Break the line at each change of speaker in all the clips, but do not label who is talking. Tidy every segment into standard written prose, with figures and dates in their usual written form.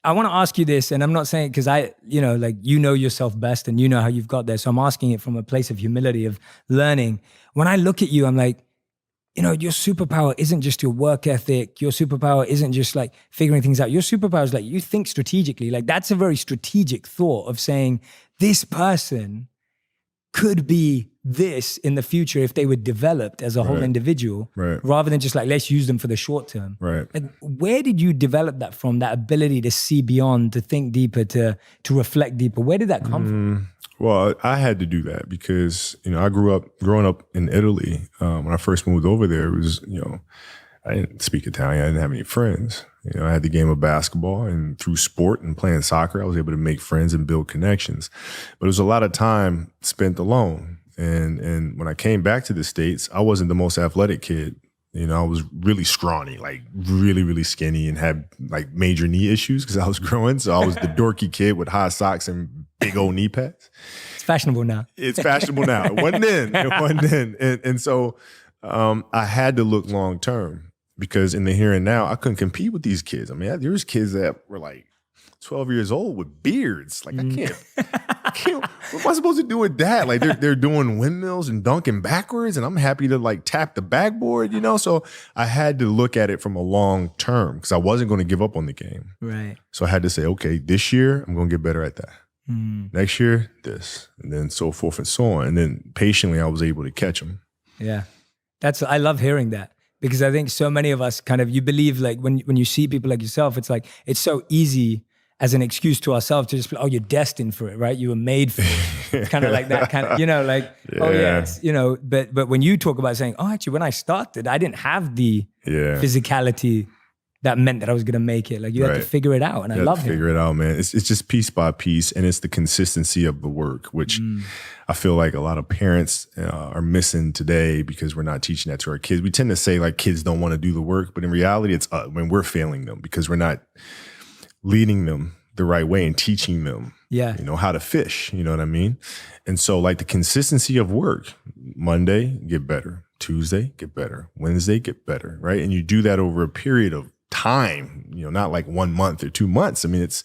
I want to ask you this, and I'm not saying because you know yourself best and you know how you've got there. So I'm asking it from a place of humility, of learning. When I look at you, I'm like, your superpower isn't just your work ethic. Your superpower isn't just like figuring things out. Your superpower is like you think strategically. Like that's a very strategic thought of saying this person could be this in the future if they were developed as a whole individual, rather than just like, let's use them for the short term.
Right.
Like, where did you develop that from, that ability to see beyond, to think deeper, to reflect deeper? Where did that come from?
Well, I had to do that because, growing up in Italy, when I first moved over there, it was, I didn't speak Italian. I didn't have any friends. I had the game of basketball, and through sport and playing soccer, I was able to make friends and build connections. But it was a lot of time spent alone. And when I came back to the States, I wasn't the most athletic kid. I was really scrawny, like really, really skinny, and had like major knee issues because I was growing. So I was the dorky kid with high socks and big old knee pads.
It's fashionable now.
It's fashionable now. It wasn't then. And so I had to look long term because in the here and now, I couldn't compete with these kids. I mean, there was kids that were like 12 years old with beards. Like I can't. What am I supposed to do with that? Like they're doing windmills and dunking backwards, and I'm happy to like tap the backboard, So I had to look at it from a long term because I wasn't going to give up on the game.
Right.
So I had to say, okay, this year I'm going to get better at that. Next year, this, and then so forth and so on. And then patiently, I was able to catch them.
Yeah, I love hearing that. Because I think so many of us you believe like when you see people like yourself, it's like, it's so easy as an excuse to ourselves to just be, oh, you're destined for it, right? You were made for it. It's kind of like that kind of, oh yes, but when you talk about saying, oh, actually, when I started, I didn't have the physicality that meant that I was going to make it. Like you had to figure it out. And I love it.
Figure it out, man. It's just piece by piece. And it's the consistency of the work, which I feel like a lot of parents are missing today because we're not teaching that to our kids. We tend to say like kids don't want to do the work, but in reality, it's when we're failing them because we're not leading them the right way and teaching them, how to fish, you know what I mean? And so like the consistency of work, Monday, get better. Tuesday, get better. Wednesday, get better, right? And you do that over a period of time, not like 1 month or 2 months. I mean, it's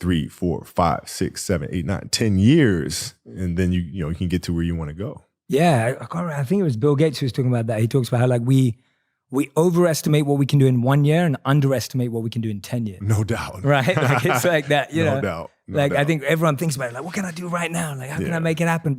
3, 4, 5, 6, 7, 8, 9, 10 years. And then you can get to where you want to go.
Yeah. I think it was Bill Gates who was talking about that. He talks about how like we overestimate what we can do in 1 year and underestimate what we can do in 10 years.
No doubt.
Right? Like it's like that,
No doubt.
I think everyone thinks about it, like, what can I do right now? Like, how can I make it happen?